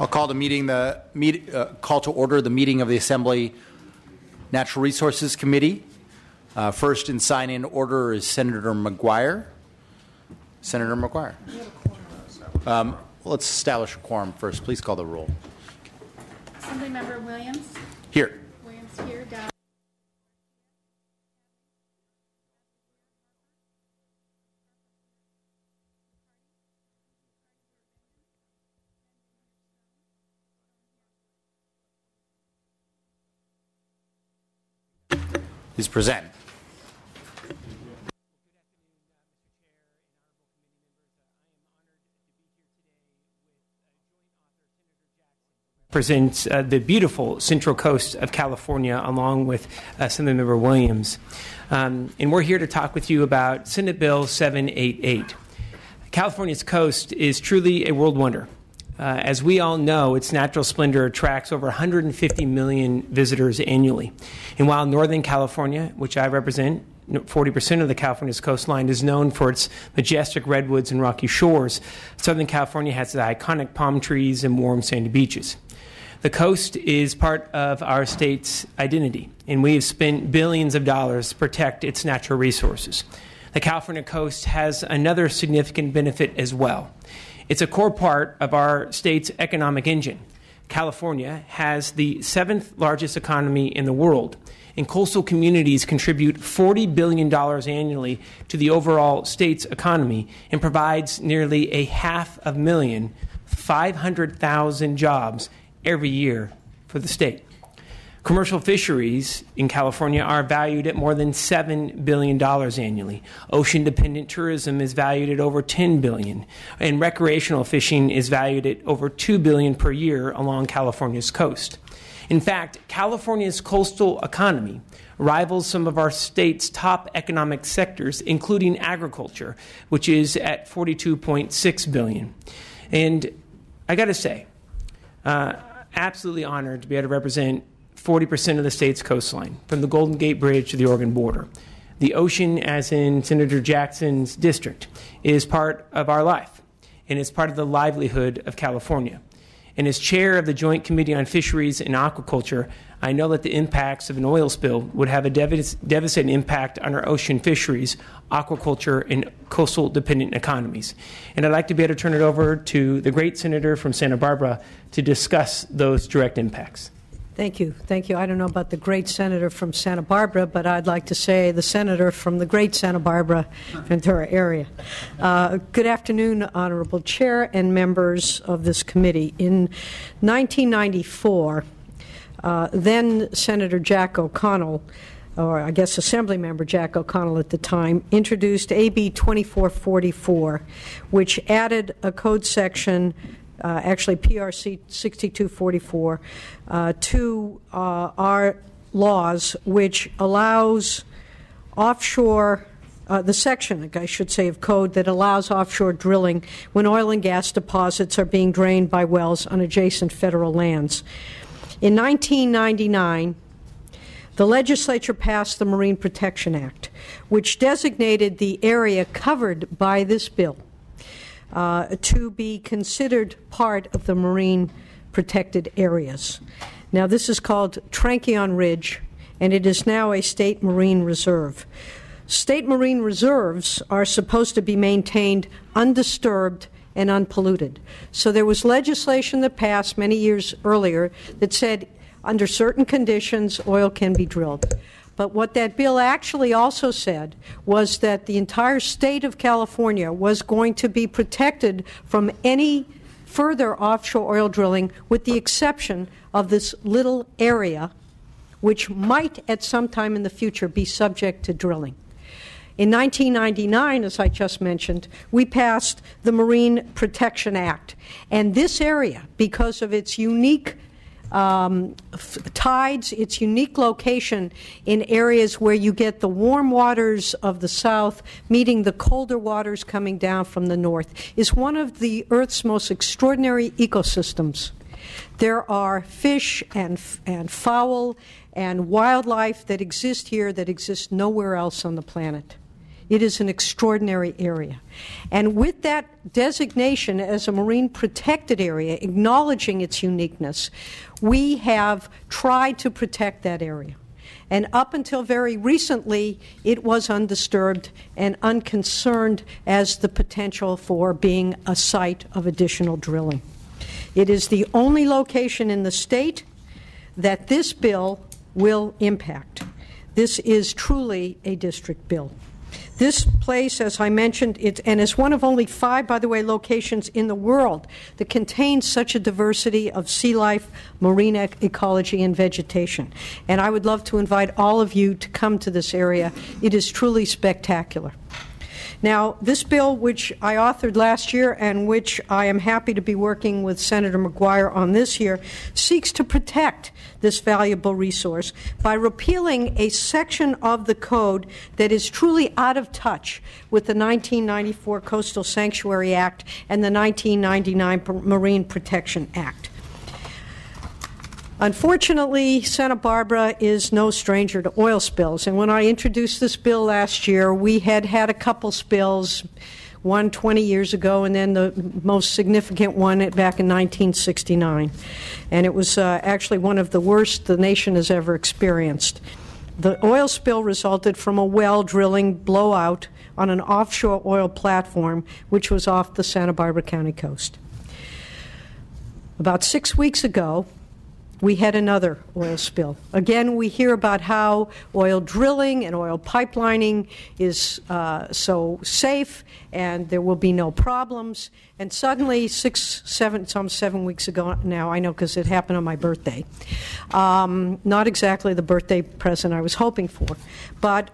I'll call call to order the meeting of the Assembly Natural Resources Committee. First in sign-in order is Senator McGuire. Senator McGuire. Let's establish a quorum first. Please call the roll. Assemblymember Williams. Here. Williams here. Dow. Please present. Presents the beautiful Central Coast of California along with Assemblymember Williams. And we're here to talk with you about Senate Bill 788. California's coast is truly a world wonder. As we all know, its natural splendor attracts over 150 million visitors annually. And while Northern California, which I represent, 40% of the California's coastline is known for its majestic redwoods and rocky shores, Southern California has the iconic palm trees and warm sandy beaches. The coast is part of our state's identity, and we have spent billions of dollars to protect its natural resources. The California coast has another significant benefit as well. It's a core part of our state's economic engine. California has the 7th largest economy in the world, and coastal communities contribute $40 billion annually to the overall state's economy and provides nearly 500,000, 500,000 jobs every year for the state. Commercial fisheries in California are valued at more than $7 billion annually. Ocean-dependent tourism is valued at over $10 billion, and recreational fishing is valued at over $2 billion per year along California's coast. In fact, California's coastal economy rivals some of our state's top economic sectors, including agriculture, which is at $42.6 billion. And I got to say, absolutely honored to be able to represent 40% of the state's coastline, from the Golden Gate Bridge to the Oregon border. The ocean, as in Senator Jackson's district, is part of our life, and it's part of the livelihood of California. And as chair of the Joint Committee on Fisheries and Aquaculture, I know that the impacts of an oil spill would have a devastating impact on our ocean fisheries, aquaculture, and coastal-dependent economies. And I'd like to be able to turn it over to the great senator from Santa Barbara to discuss those direct impacts. Thank you. Thank you. I don't know about the great senator from Santa Barbara, but I'd like to say the senator from the great Santa Barbara, Ventura area. Good afternoon, Honorable Chair and members of this committee. In 1994, then Senator Jack O'Connell, or I guess Assembly Member Jack O'Connell at the time, introduced AB 2444, which added a code section, actually PRC 6244, to our laws, which allows offshore, the section, I should say, of code that allows offshore drilling when oil and gas deposits are being drained by wells on adjacent federal lands. In 1999, the legislature passed the Marine Protection Act, which designated the area covered by this bill to be considered part of the marine protected areas. Now, this is called Trancheon Ridge, and it is now a state marine reserve. State marine reserves are supposed to be maintained undisturbed and unpolluted. So there was legislation that passed many years earlier that said under certain conditions oil can be drilled. But what that bill actually also said was that the entire state of California was going to be protected from any further offshore oil drilling, with the exception of this little area, which might at some time in the future be subject to drilling. In 1999, as I just mentioned, we passed the Marine Protection Act. And this area, because of its unique tides, its unique location in areas where you get the warm waters of the south meeting the colder waters coming down from the north, is one of the Earth's most extraordinary ecosystems. There are fish and fowl and wildlife that exist here that exist nowhere else on the planet. It is an extraordinary area. And with that designation as a marine protected area, acknowledging its uniqueness, we have tried to protect that area. And up until very recently, it was undisturbed and unconcerned as the potential for being a site of additional drilling. It is the only location in the state that this bill will impact. This is truly a district bill. This place, as I mentioned, and is one of only 5, by the way, locations in the world that contains such a diversity of sea life, marine ecology, and vegetation. And I would love to invite all of you to come to this area. It is truly spectacular. Now, this bill, which I authored last year and which I am happy to be working with Senator McGuire on this year, seeks to protect this valuable resource by repealing a section of the code that is truly out of touch with the 1994 Coastal Sanctuary Act and the 1999 Marine Protection Act. Unfortunately, Santa Barbara is no stranger to oil spills, and when I introduced this bill last year, we had a couple spills, one 20 years ago and then the most significant one back in 1969. And it was actually one of the worst the nation has ever experienced. The oil spill resulted from a well drilling blowout on an offshore oil platform which was off the Santa Barbara County coast. About 6 weeks ago, we had another oil spill. Again, we hear about how oil drilling and oil pipelining is so safe and there will be no problems. And suddenly, some 7 weeks ago now, I know because it happened on my birthday, not exactly the birthday present I was hoping for, but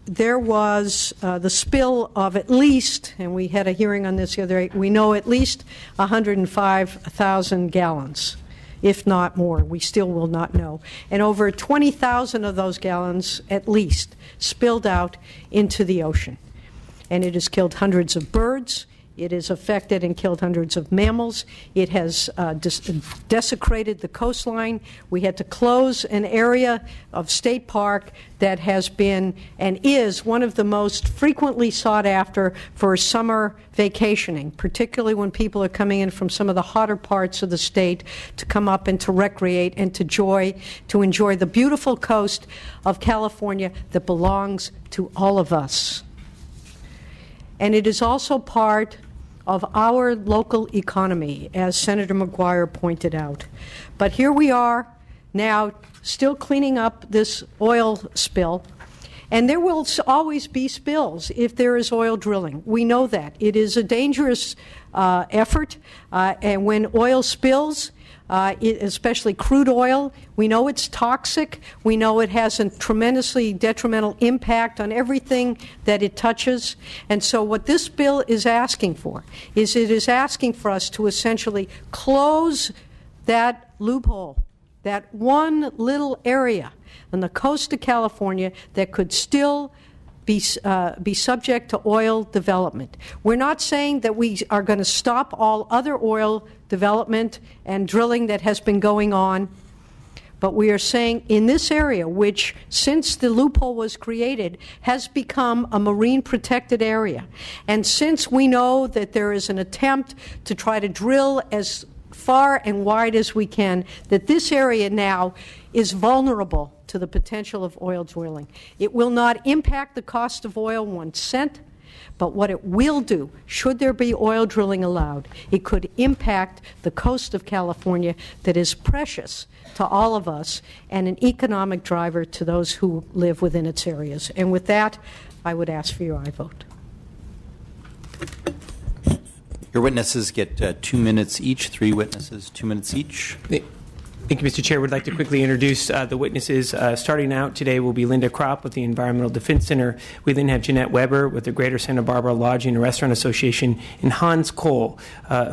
there was the spill of at least, and we had a hearing on this the other day, we know at least 105,000 gallons. If not more. We still will not know. And over 20,000 of those gallons, at least, spilled out into the ocean. And it has killed hundreds of birds. It has affected and killed hundreds of mammals. It has desecrated the coastline. We had to close an area of State Park that has been and is one of the most frequently sought after for summer vacationing, particularly when people are coming in from some of the hotter parts of the state to come up and to recreate and to enjoy the beautiful coast of California that belongs to all of us. And it is also part of our local economy, as Senator McGuire pointed out. But here we are now still cleaning up this oil spill, and there will always be spills if there is oil drilling. We know that. It is a dangerous effort, and when oil spills, especially crude oil, we know it's toxic. We know it has a tremendously detrimental impact on everything that it touches. And so what this bill is asking for is it is asking for us to essentially close that loophole, that one little area on the coast of California that could still be subject to oil development. We're not saying that we are going to stop all other oil development and drilling that has been going on, but we are saying in this area, which since the loophole was created has become a marine protected area, and since we know that there is an attempt to try to drill as far and wide as we can, that this area now is vulnerable to the potential of oil drilling. It will not impact the cost of oil 1 cent, but what it will do, should there be oil drilling allowed, it could impact the coast of California that is precious to all of us and an economic driver to those who live within its areas. And with that, I would ask for your aye vote. Your witnesses get 2 minutes each, 3 witnesses, 2 minutes each. Thank you, Mr. Chair. We'd like to quickly introduce the witnesses. Starting out today will be Linda Kropp with the Environmental Defense Center. We then have Jeanette Weber with the Greater Santa Barbara Lodging and Restaurant Association, and Hans Cole,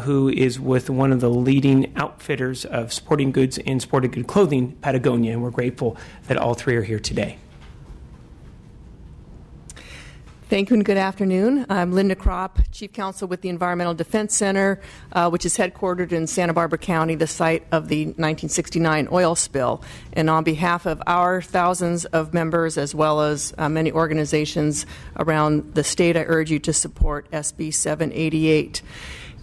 who is with one of the leading outfitters of sporting goods and sporting good clothing, Patagonia, and we're grateful that all three are here today. Thank you and good afternoon. I'm Linda Kropp, Chief Counsel with the Environmental Defense Center, which is headquartered in Santa Barbara County, the site of the 1969 oil spill. And on behalf of our thousands of members as well as many organizations around the state, I urge you to support SB 788.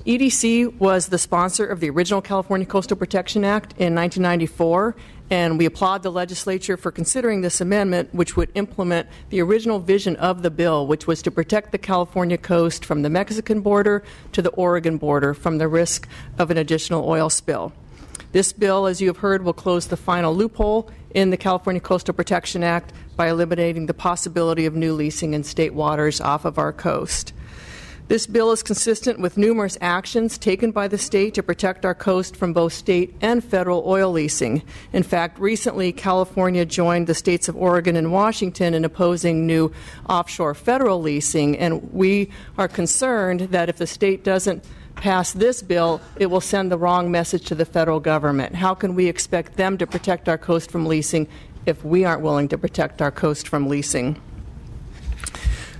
EDC was the sponsor of the original California Coastal Protection Act in 1994, and we applaud the legislature for considering this amendment, which would implement the original vision of the bill, which was to protect the California coast from the Mexican border to the Oregon border from the risk of an additional oil spill. This bill, as you have heard, will close the final loophole in the California Coastal Protection Act by eliminating the possibility of new leasing in state waters off of our coast. This bill is consistent with numerous actions taken by the state to protect our coast from both state and federal oil leasing. In fact, recently California joined the states of Oregon and Washington in opposing new offshore federal leasing, and we are concerned that if the state doesn't pass this bill, it will send the wrong message to the federal government. How can we expect them to protect our coast from leasing if we aren't willing to protect our coast from leasing?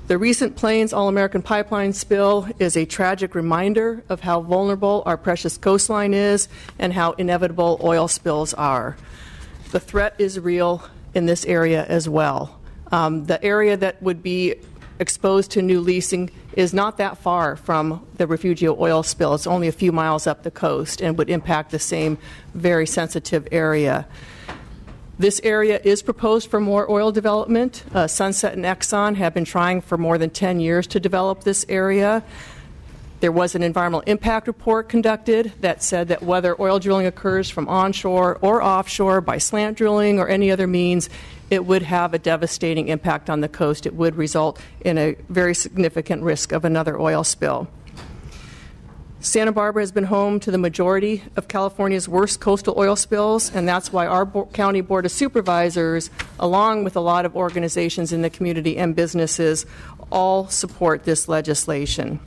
The recent Plains All-American Pipeline spill is a tragic reminder of how vulnerable our precious coastline is and how inevitable oil spills are. The threat is real in this area as well. The area that would be exposed to new leasing is not that far from the Refugio oil spill. It's only a few miles up the coast and would impact the same very sensitive area. This area is proposed for more oil development. Sunset and Exxon have been trying for more than 10 years to develop this area. There was an environmental impact report conducted that said that whether oil drilling occurs from onshore or offshore by slant drilling or any other means, it would have a devastating impact on the coast. It would result in a very significant risk of another oil spill. Santa Barbara has been home to the majority of California's worst coastal oil spills, and that's why our County Board of Supervisors, along with a lot of organizations in the community and businesses, all support this legislation.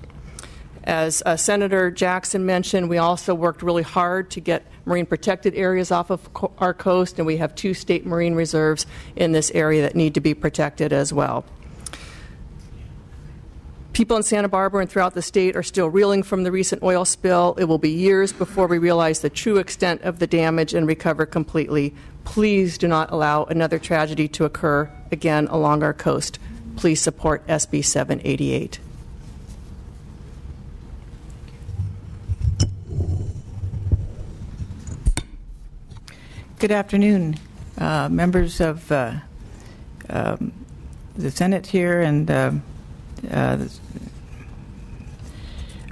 As Senator Jackson mentioned, we also worked really hard to get marine protected areas off of our coast, and we have 2 state marine reserves in this area that need to be protected as well. People in Santa Barbara and throughout the state are still reeling from the recent oil spill. It will be years before we realize the true extent of the damage and recover completely. Please do not allow another tragedy to occur again along our coast. Please support SB 788. Good afternoon, members of the Senate here and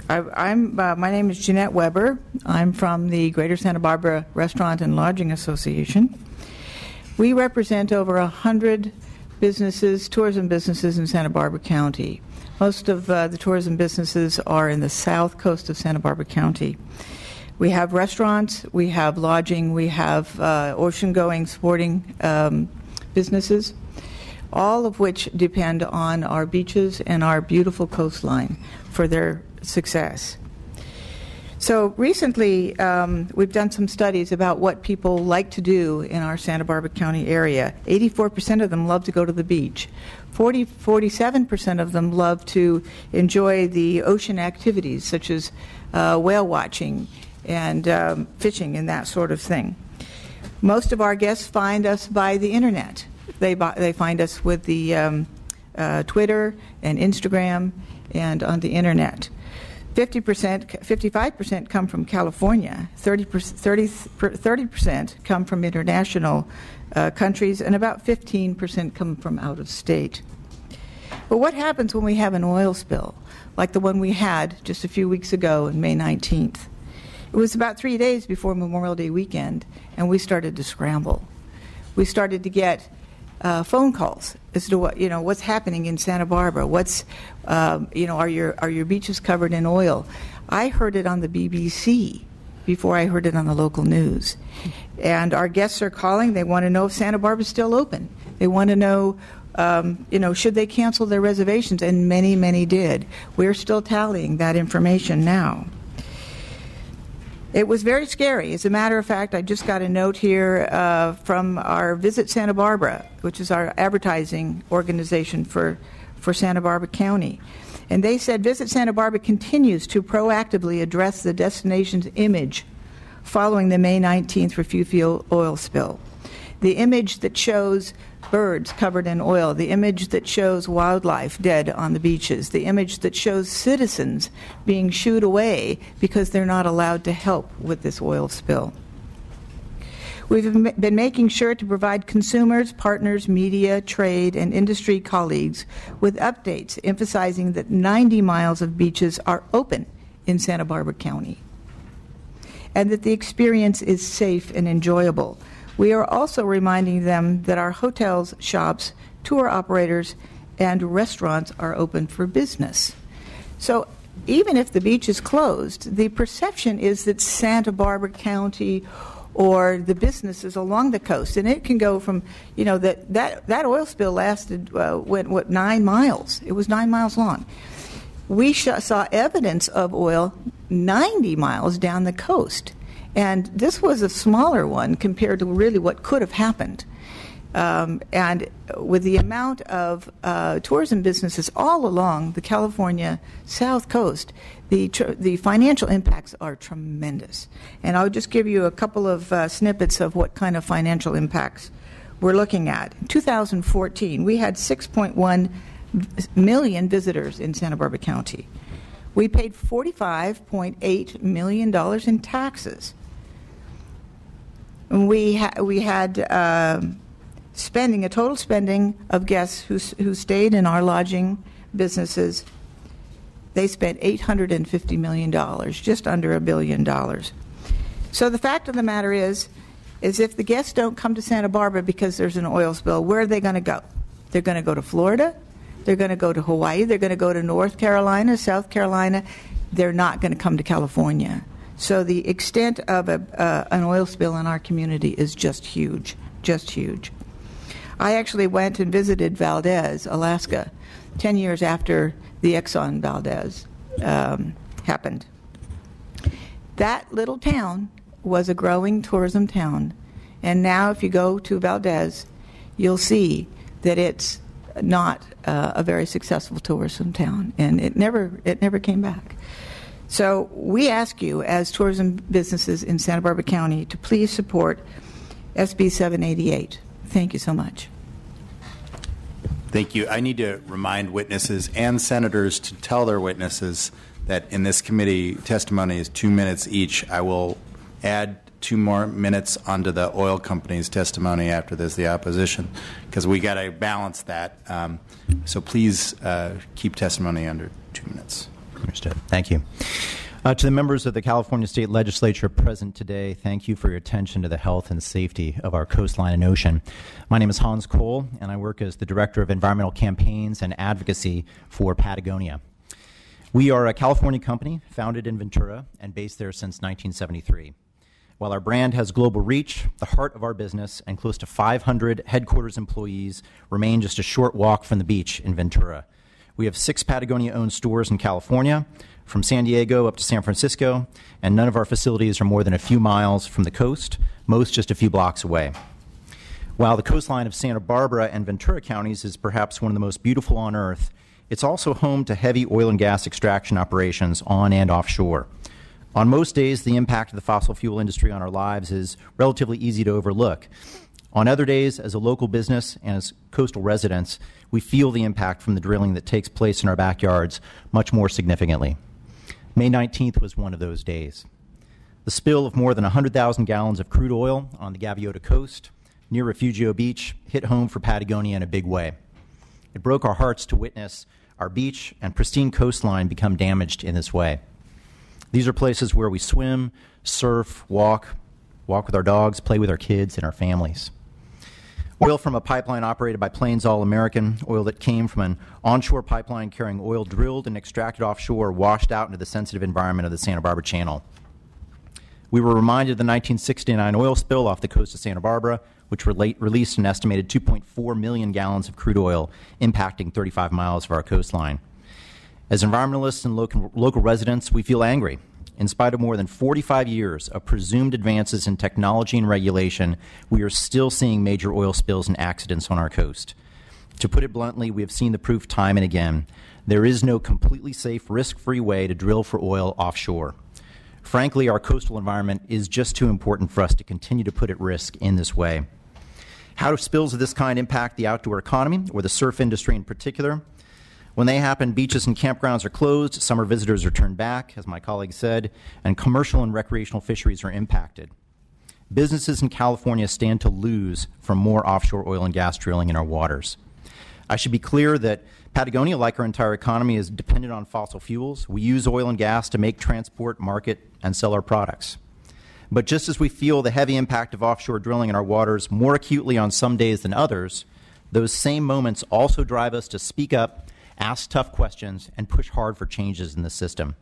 my name is Jeanette Weber. I'm from the Greater Santa Barbara Restaurant and Lodging Association. We represent over 100 businesses, tourism businesses in Santa Barbara County. Most of the tourism businesses are in the south coast of Santa Barbara County. We have restaurants, we have lodging, we have ocean-going sporting businesses, all of which depend on our beaches and our beautiful coastline for their success. So recently, we've done some studies about what people like to do in our Santa Barbara County area. 84% of them love to go to the beach. 47% of them love to enjoy the ocean activities, such as whale watching and fishing and that sort of thing. Most of our guests find us by the internet. They find us with the Twitter and Instagram and on the internet. 55% come from California, 30% come from international countries, and about 15% come from out of state. But what happens when we have an oil spill, like the one we had just a few weeks ago on May 19th? It was about 3 days before Memorial Day weekend, and we started to scramble. We started to get phone calls as to what's happening in Santa Barbara. Are your beaches covered in oil? I heard it on the BBC before I heard it on the local news. And our guests are calling. They want to know if Santa Barbara's still open. They want to know, should they cancel their reservations? And many, many did. We're still tallying that information now. It was very scary. As a matter of fact, I just got a note here from our Visit Santa Barbara, which is our advertising organization for for Santa Barbara County. And they said Visit Santa Barbara continues to proactively address the destination's image following the May 19th refuel oil spill. The image that shows birds covered in oil, the image that shows wildlife dead on the beaches, the image that shows citizens being shooed away because they're not allowed to help with this oil spill. We've been making sure to provide consumers, partners, media, trade, and industry colleagues with updates emphasizing that 90 miles of beaches are open in Santa Barbara County and that the experience is safe and enjoyable. We are also reminding them that our hotels, shops, tour operators, and restaurants are open for business. So even if the beach is closed, the perception is that Santa Barbara County or the businesses along the coast, and it can go from, that oil spill lasted, 9 miles. It was 9 miles long. We saw evidence of oil 90 miles down the coast. And this was a smaller one compared to really what could have happened. And with the amount of tourism businesses all along the California South Coast, the financial impacts are tremendous. And I'll just give you a couple of snippets of what kind of financial impacts we're looking at. In 2014, we had 6.1 million visitors in Santa Barbara County. We paid $45.8 million in taxes. We had spending, a total spending of guests who stayed in our lodging businesses. They spent $850 million, just under $1 billion. So the fact of the matter is if the guests don't come to Santa Barbara because there's an oil spill, where are they going to go? They're going to go to Florida. They're going to go to Hawaii. They're going to go to North Carolina, South Carolina. They're not going to come to California. So the extent of an oil spill in our community is just huge, just huge. I actually went and visited Valdez, Alaska, 10 years after the Exxon Valdez happened. That little town was a growing tourism town, and now if you go to Valdez, you'll see that it's not a very successful tourism town, and it never came back. So we ask you, as tourism businesses in Santa Barbara County, to please support SB 788. Thank you so much. Thank you. I need to remind witnesses and senators to tell their witnesses that in this committee, testimony is 2 minutes each. I will add 2 more minutes onto the oil company's testimony after this, the opposition, because we got to balance that. So please keep testimony under 2 minutes. Understood. Thank you. To the members of the California State Legislature present today, thank you for your attention to the health and safety of our coastline and ocean. My name is Hans Cole, and I work as the Director of Environmental Campaigns and Advocacy for Patagonia. We are a California company founded in Ventura and based there since 1973. While our brand has global reach, the heart of our business and close to 500 headquarters employees remain just a short walk from the beach in Ventura. We have 6 Patagonia-owned stores in California, from San Diego up to San Francisco, and none of our facilities are more than a few miles from the coast, most just a few blocks away. While the coastline of Santa Barbara and Ventura counties is perhaps one of the most beautiful on Earth, it's also home to heavy oil and gas extraction operations on and offshore. On most days, the impact of the fossil fuel industry on our lives is relatively easy to overlook. On other days, as a local business and as coastal residents, we feel the impact from the drilling that takes place in our backyards much more significantly. May 19th was one of those days. The spill of more than 100,000 gallons of crude oil on the Gaviota coast near Refugio Beach hit home for Patagonia in a big way. It broke our hearts to witness our beach and pristine coastline become damaged in this way. These are places where we swim, surf, walk with our dogs, play with our kids and our families. Oil from a pipeline operated by Plains All American, oil that came from an onshore pipeline carrying oil drilled and extracted offshore, washed out into the sensitive environment of the Santa Barbara Channel. We were reminded of the 1969 oil spill off the coast of Santa Barbara, which released an estimated 2.4 million gallons of crude oil, impacting 35 miles of our coastline. As environmentalists and local residents, we feel angry. In spite of more than 45 years of presumed advances in technology and regulation, we are still seeing major oil spills and accidents on our coast. To put it bluntly, we have seen the proof time and again. There is no completely safe, risk-free way to drill for oil offshore. Frankly, our coastal environment is just too important for us to continue to put at risk in this way. How do spills of this kind impact the outdoor economy, or the surf industry in particular? When they happen, beaches and campgrounds are closed, summer visitors are turned back, as my colleague said, and commercial and recreational fisheries are impacted. Businesses in California stand to lose from more offshore oil and gas drilling in our waters. I should be clear that Patagonia, like our entire economy, is dependent on fossil fuels. We use oil and gas to make, transport, market, and sell our products. But just as we feel the heavy impact of offshore drilling in our waters more acutely on some days than others, those same moments also drive us to speak up, ask tough questions, and push hard for changes in the system.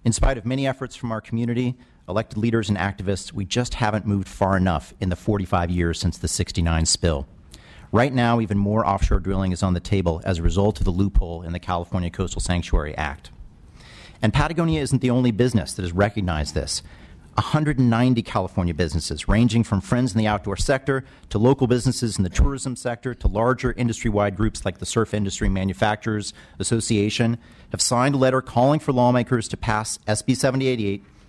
In spite of many efforts from our community, elected leaders and activists, we just haven't moved far enough in the 45 years since the '69 spill. Right now, even more offshore drilling is on the table as a result of the loophole in the California Coastal Sanctuary Act. And Patagonia isn't the only business that has recognized this. 190 California businesses, ranging from friends in the outdoor sector to local businesses in the tourism sector to larger industry-wide groups like the Surf Industry Manufacturers Association, have signed a letter calling for lawmakers to pass SB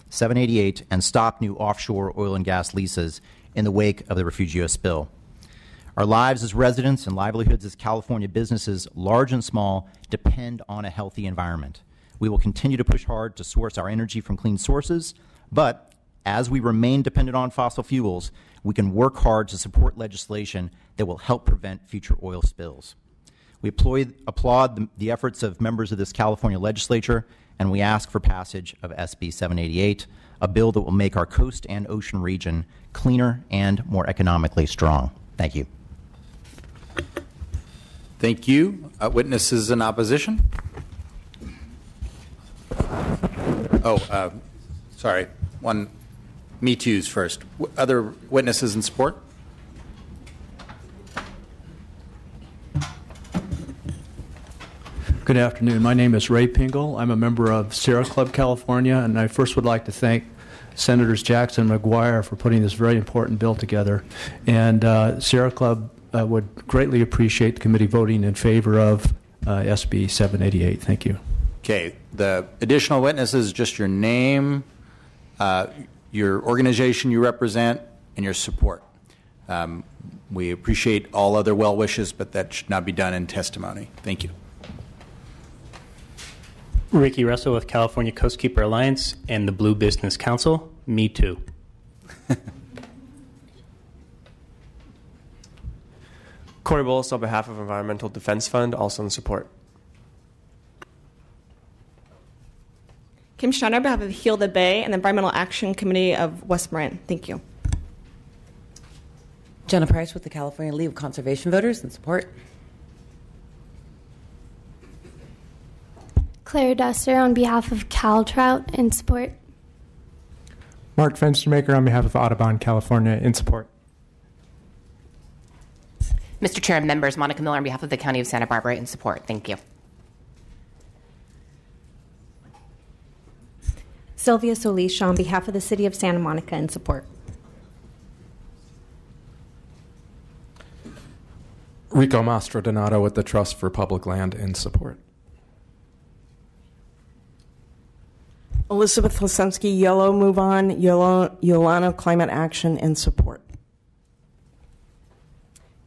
788 and stop new offshore oil and gas leases in the wake of the Refugio spill. Our lives as residents and livelihoods as California businesses, large and small, depend on a healthy environment. We will continue to push hard to source our energy from clean sources, but as we remain dependent on fossil fuels, we can work hard to support legislation that will help prevent future oil spills. We applaud the efforts of members of this California legislature, and we ask for passage of SB 788, a bill that will make our coast and ocean region cleaner and more economically strong. Thank you. Thank you. Witnesses in opposition? Sorry. One, me too's first. Other witnesses in support? Good afternoon. My name is Ray Pingle. I'm a member of Sierra Club, California, and I first would like to thank Senators Jackson and McGuire for putting this very important bill together. And Sierra Club would greatly appreciate the committee voting in favor of SB 788. Thank you. Okay. The additional witnesses, just your name, your organization you represent, and your support. We appreciate all other well wishes, but that should not be done in testimony. Thank you. Ricky Russell with California Coastkeeper Alliance and the Blue Business Council. Me too. Corey Bullis on behalf of Environmental Defense Fund, also in support. Kim Steiner on behalf of Heal the Bay and the Environmental Action Committee of West Marin. Thank you. Jenna Price with the California League of Conservation Voters in support. Claire Duster on behalf of Cal Trout in support. Mark Fenstermaker on behalf of Audubon, California in support. Mr. Chair and members, Monica Miller on behalf of the County of Santa Barbara in support. Thank you. Sylvia Solis on behalf of the City of Santa Monica in support. Rico Mastrodonato with the Trust for Public Land in support. Elizabeth Lesensky, Yellow Move On, Yolano Climate Action in support.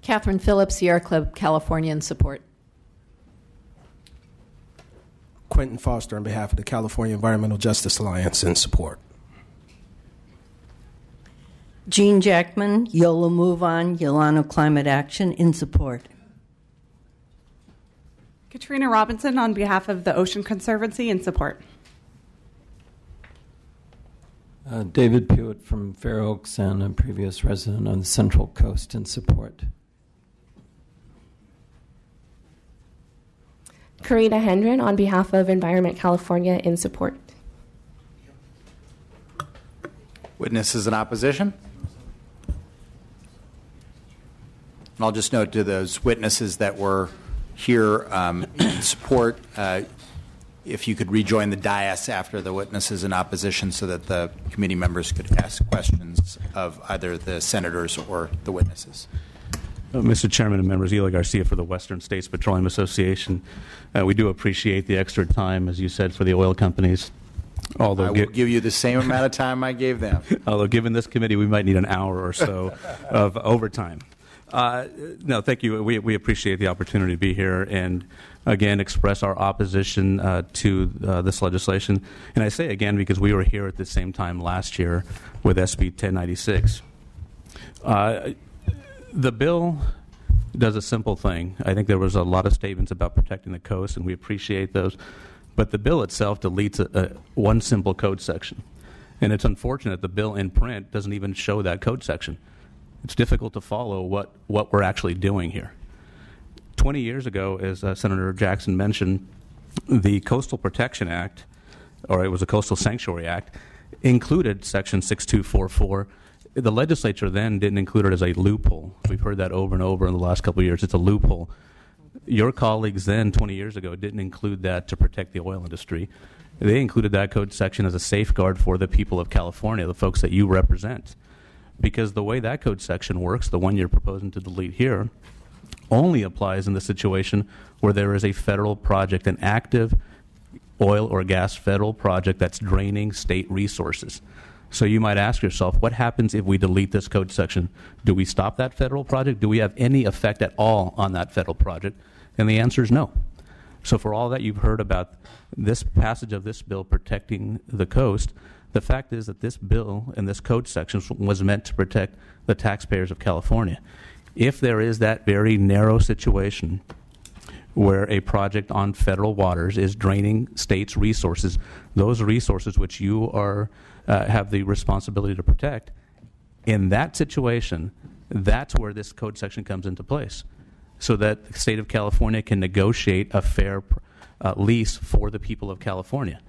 Catherine Phillips, Sierra Club, California in support. Quentin Foster on behalf of the California Environmental Justice Alliance in support. Jean Jackman, YOLO Move On, Yolano Climate Action in support. Katrina Robinson on behalf of the Ocean Conservancy in support. David Pewitt from Fair Oaks and a previous resident on the Central Coast in support. Karina Hendren on behalf of Environment California in support. Witnesses in opposition? And I'll just note to those witnesses that were here in support, if you could rejoin the dais after the witnesses in opposition so that the committee members could ask questions of either the senators or the witnesses. Mr. Chairman and members, Eli Garcia for the Western States Petroleum Association. We do appreciate the extra time, as you said, for the oil companies. Although I will give you the same amount of time I gave them. Although given this committee, we might need an hour or so of overtime. No, thank you. We appreciate the opportunity to be here and, again, express our opposition to this legislation. And I say again because we were here at the same time last year with SB 1096. The bill does a simple thing. I think there was a lot of statements about protecting the coast, and we appreciate those. But the bill itself deletes one simple code section. And it's unfortunate the bill in print doesn't even show that code section. It's difficult to follow what we're actually doing here. 20 years ago, as Senator Jackson mentioned, the Coastal Protection Act, or it was a Coastal Sanctuary Act, included Section 6244. The legislature then didn't include it as a loophole. We've heard that over and over in the last couple of years. It's a loophole. Your colleagues then, 20 years ago, didn't include that to protect the oil industry. They included that code section as a safeguard for the people of California, the folks that you represent. Because the way that code section works, the one you're proposing to delete here, only applies in the situation where there is a federal project, an active oil or gas federal project that's draining state resources. So you might ask yourself, what happens if we delete this code section? Do we stop that federal project? Do we have any effect at all on that federal project? And the answer is no. So for all that you've heard about this passage of this bill protecting the coast, the fact is that this bill and this code section was meant to protect the taxpayers of California. If there is that very narrow situation where a project on federal waters is draining states' resources, those resources which you are have the responsibility to protect, in that situation, that's where this code section comes into place, so that the state of California can negotiate a fair lease for the people of California.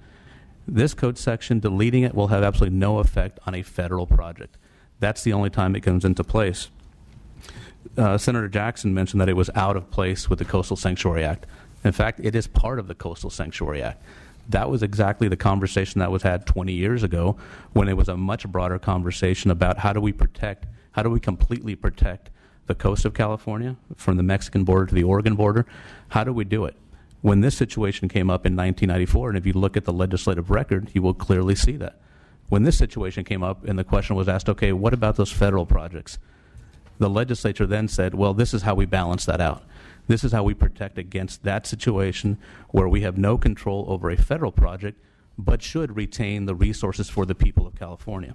This code section, deleting it, will have absolutely no effect on a federal project. That's the only time it comes into place. Senator Jackson mentioned that it was out of place with the Coastal Sanctuary Act. In fact, it is part of the Coastal Sanctuary Act. That was exactly the conversation that was had 20 years ago, when it was a much broader conversation about how do we completely protect the coast of California from the Mexican border to the Oregon border. How do we do it? When this situation came up in 1994, and if you look at the legislative record, you will clearly see that. When this situation came up and the question was asked, okay, what about those federal projects? The legislature then said, well, this is how we balance that out. This is how we protect against that situation where we have no control over a federal project, but should retain the resources for the people of California.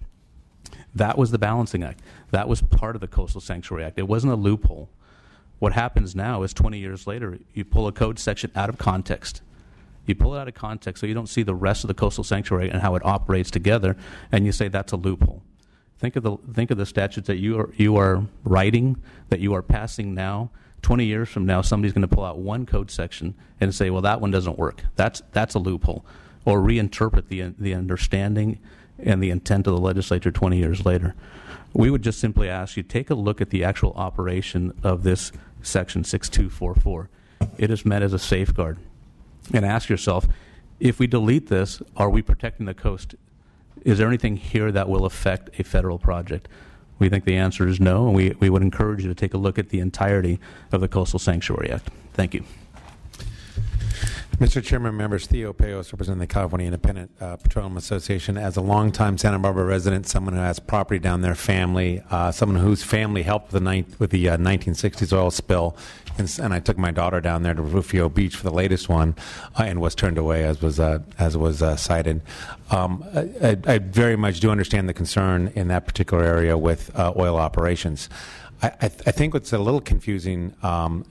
That was the balancing act. That was part of the Coastal Sanctuary Act. It wasn't a loophole. What happens now is 20 years later, you pull a code section out of context. You pull it out of context so you don't see the rest of the Coastal Sanctuary and how it operates together, and you say that's a loophole. Think of the statutes that you are writing, that you are passing now. 20 years from now, somebody's going to pull out one code section and say, well, that one doesn't work. That's a loophole. Or reinterpret the understanding and the intent of the legislature 20 years later. We would just simply ask you, take a look at the actual operation of this Section 6244. It is meant as a safeguard. And ask yourself, if we delete this, are we protecting the coast? Is there anything here that will affect a federal project? We think the answer is no, and we would encourage you to take a look at the entirety of the Coastal Sanctuary Act. Thank you. Mr. Chairman, members, Theo Payos, representing the California Independent Petroleum Association. As a longtime Santa Barbara resident, someone who has property down there, family, someone whose family helped with the 1960s oil spill, and I took my daughter down there to Rufio Beach for the latest one, and was turned away, as was cited. I very much do understand the concern in that particular area with oil operations. I think what's a little confusing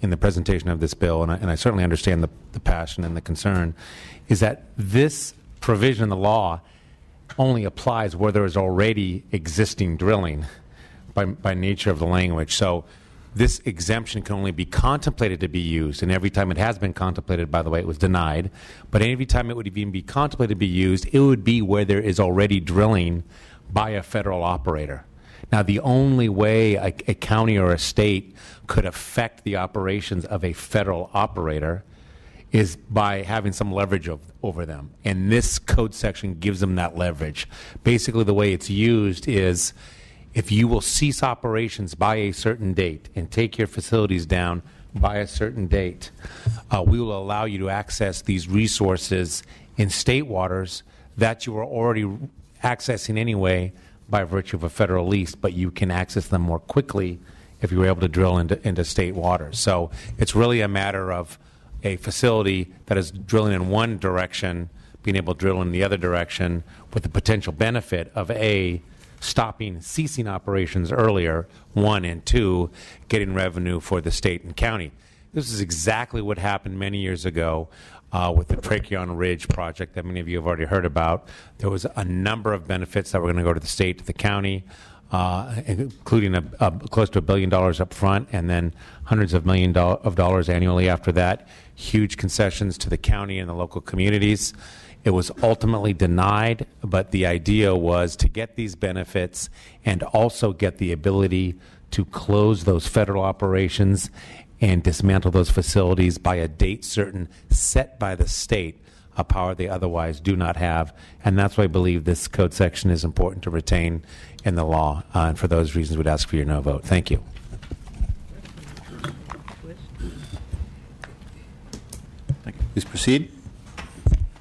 in the presentation of this bill, and I certainly understand the passion and the concern, is that this provision in the law only applies where there is already existing drilling by nature of the language. So this exemption can only be contemplated to be used, and every time it has been contemplated, by the way, it was denied, but every time it would even be contemplated to be used, it would be where there is already drilling by a federal operator. Now, the only way a county or a state could affect the operations of a federal operator is by having some leverage over them. And this code section gives them that leverage. Basically, the way it's used is if you will cease operations by a certain date and take your facilities down by a certain date, we will allow you to access these resources in state waters that you are already accessing anyway by virtue of a federal lease, but you can access them more quickly if you were able to drill into state waters. So it's really a matter of a facility that is drilling in one direction being able to drill in the other direction, with the potential benefit of ceasing operations earlier, one, and two, getting revenue for the state and county. This is exactly what happened many years ago with the Tracheon Ridge project that many of you have already heard about. There was a number of benefits that were going to go to the state, to the county, including close to $1 billion up front, and then hundreds of millions of dollars annually after that. Huge concessions to the county and the local communities. It was ultimately denied, but the idea was to get these benefits and also get the ability to close those federal operations and dismantle those facilities by a date certain set by the state, a power they otherwise do not have. And that's why I believe this code section is important to retain in the law. And for those reasons, we'd ask for your no vote. Thank you. Thank you. Please proceed.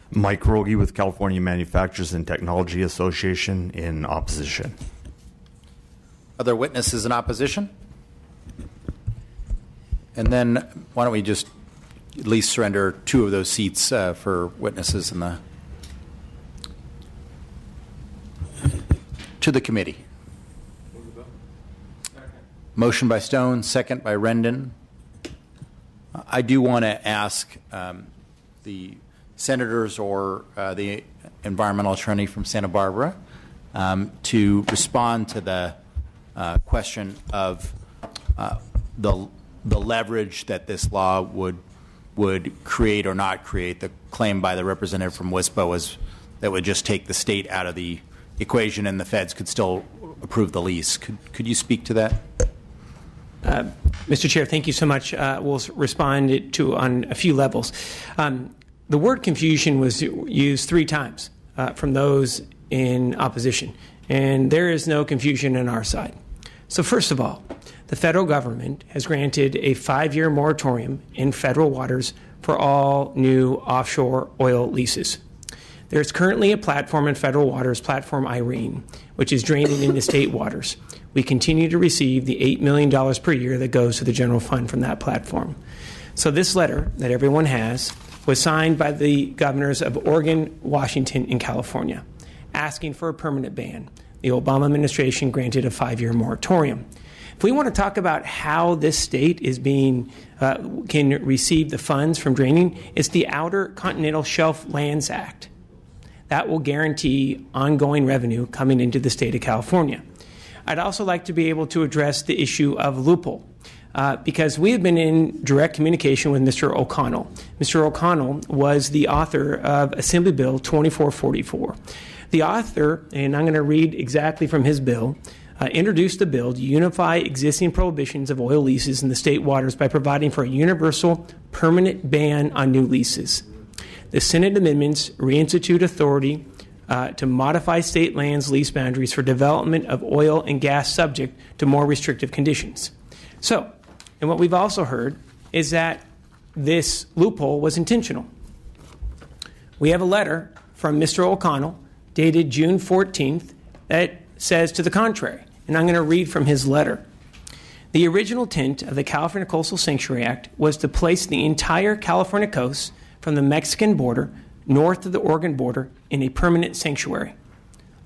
Mike Rogie with California Manufacturers and Technology Association, in opposition. Other witnesses in opposition? And then why don't we just at least surrender 2 of those seats for witnesses in to the committee. Motion by Stone, second by Rendon. I do want to ask the senators or the environmental attorney from Santa Barbara to respond to the question of the leverage that this law would create or not create. The claim by the representative from WISPA was that would just take the state out of the equation and the feds could still approve the lease. Could you speak to that? Mr. Chair, thank you so much. We'll respond to on a few levels. The word confusion was used 3 times from those in opposition, and there is no confusion on our side. So first of all, the federal government has granted a 5-year moratorium in federal waters for all new offshore oil leases. There's currently a platform in federal waters, Platform Irene, which is draining into state waters. We continue to receive the $8 million per year that goes to the general fund from that platform. So this letter that everyone has was signed by the governors of Oregon, Washington, and California, asking for a permanent ban. The Obama administration granted a 5-year moratorium. If we want to talk about how this state is being can receive the funds from draining, it's the Outer Continental Shelf Lands Act. That will guarantee ongoing revenue coming into the state of California. I'd also like to be able to address the issue of loophole, because we have been in direct communication with Mr. O'Connell. Mr. O'Connell was the author of Assembly Bill 2444. The author, and I'm going to read exactly from his bill, introduced the bill to unify existing prohibitions of oil leases in the state waters by providing for a universal permanent ban on new leases. The Senate amendments reinstitute authority to modify state lands lease boundaries for development of oil and gas subject to more restrictive conditions. So, and what we've also heard is that this loophole was intentional. We have a letter from Mr. O'Connell dated June 14th that says to the contrary, and I'm going to read from his letter. The original intent of the California Coastal Sanctuary Act was to place the entire California coast from the Mexican border north of the Oregon border in a permanent sanctuary.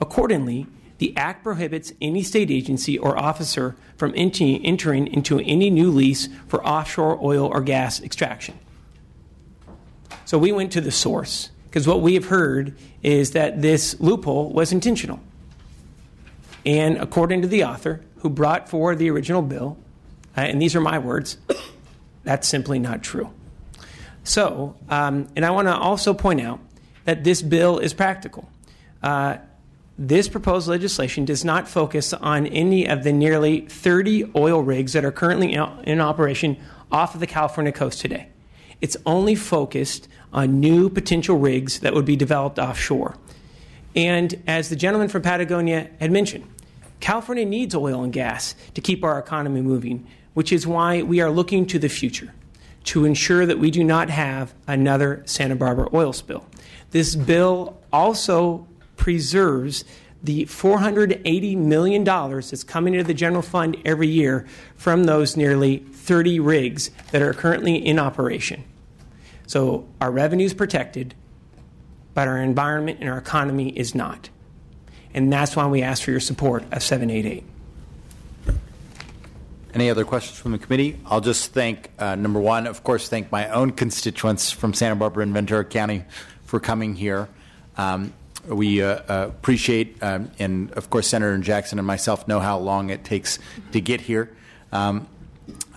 Accordingly, the Act prohibits any state agency or officer from entering into any new lease for offshore oil or gas extraction. So we went to the source, because what we have heard is that this loophole was intentional. And according to the author, who brought forward the original bill, and these are my words, that's simply not true. So, and I want to also point out that this bill is practical. This proposed legislation does not focus on any of the nearly 30 oil rigs that are currently in operation off of the California coast today. It's only focused on new potential rigs that would be developed offshore. And as the gentleman from Patagonia had mentioned, California needs oil and gas to keep our economy moving, which is why we are looking to the future to ensure that we do not have another Santa Barbara oil spill. This bill also preserves the $480 million that's coming into the general fund every year from those nearly 30 rigs that are currently in operation. So our revenue is protected, but our environment and our economy is not. And that's why we ask for your support of 788. Any other questions from the committee? I'll just thank, number one, of course, thank my own constituents from Santa Barbara and Ventura County for coming here. We appreciate, and of course, Senator Jackson and myself know how long it takes to get here.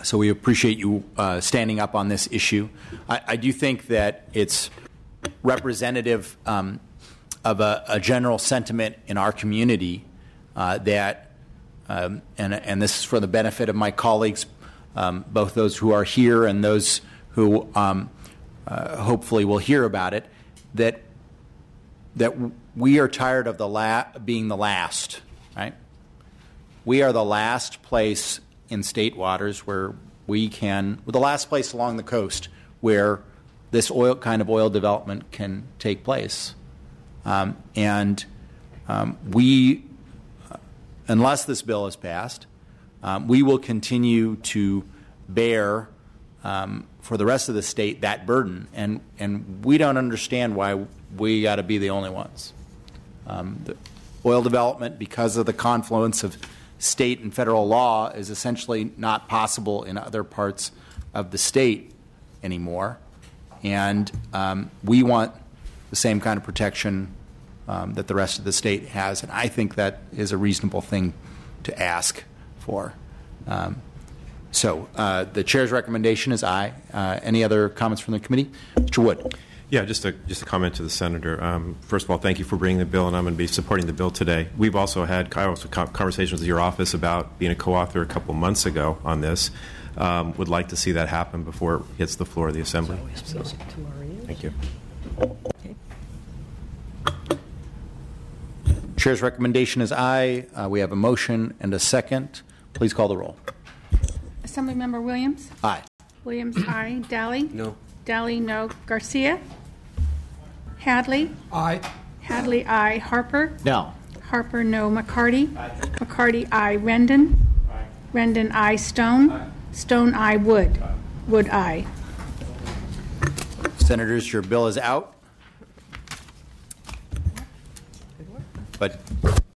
So we appreciate you standing up on this issue. I do think that it's representative of a general sentiment in our community that, and this is for the benefit of my colleagues, both those who are here and those who hopefully will hear about it, that we are tired of being the last, right? We are the last place in state waters where we're the last place along the coast where this kind of oil development can take place. We, unless this bill is passed, we will continue to bear for the rest of the state that burden, and we don't understand why we got to be the only ones. The oil development, because of the confluence of state and federal law, is essentially not possible in other parts of the state anymore, and we want the same kind of protection that the rest of the state has, and I think that is a reasonable thing to ask for. So the chair's recommendation is aye. Any other comments from the committee? Mr. Wood. Yeah, just a comment to the senator. First of all, thank you for bringing the bill, and I'm going to be supporting the bill today. We've also had conversations with your office about being a co-author a couple months ago on this. Would like to see that happen before it hits the floor of the Assembly. So, thank you. Chair's recommendation is aye. We have a motion and a second. Please call the roll. Assemblymember Williams? Aye. Williams, aye. Daly? No. Daly, no. Garcia? Hadley? Aye. Hadley, aye. Harper? No. Harper, no. McCarty? Aye. McCarty, aye. Rendon? Aye. Rendon, aye. Stone? Aye. Stone, aye. Wood? Aye. Wood, aye. Senators, your bill is out. But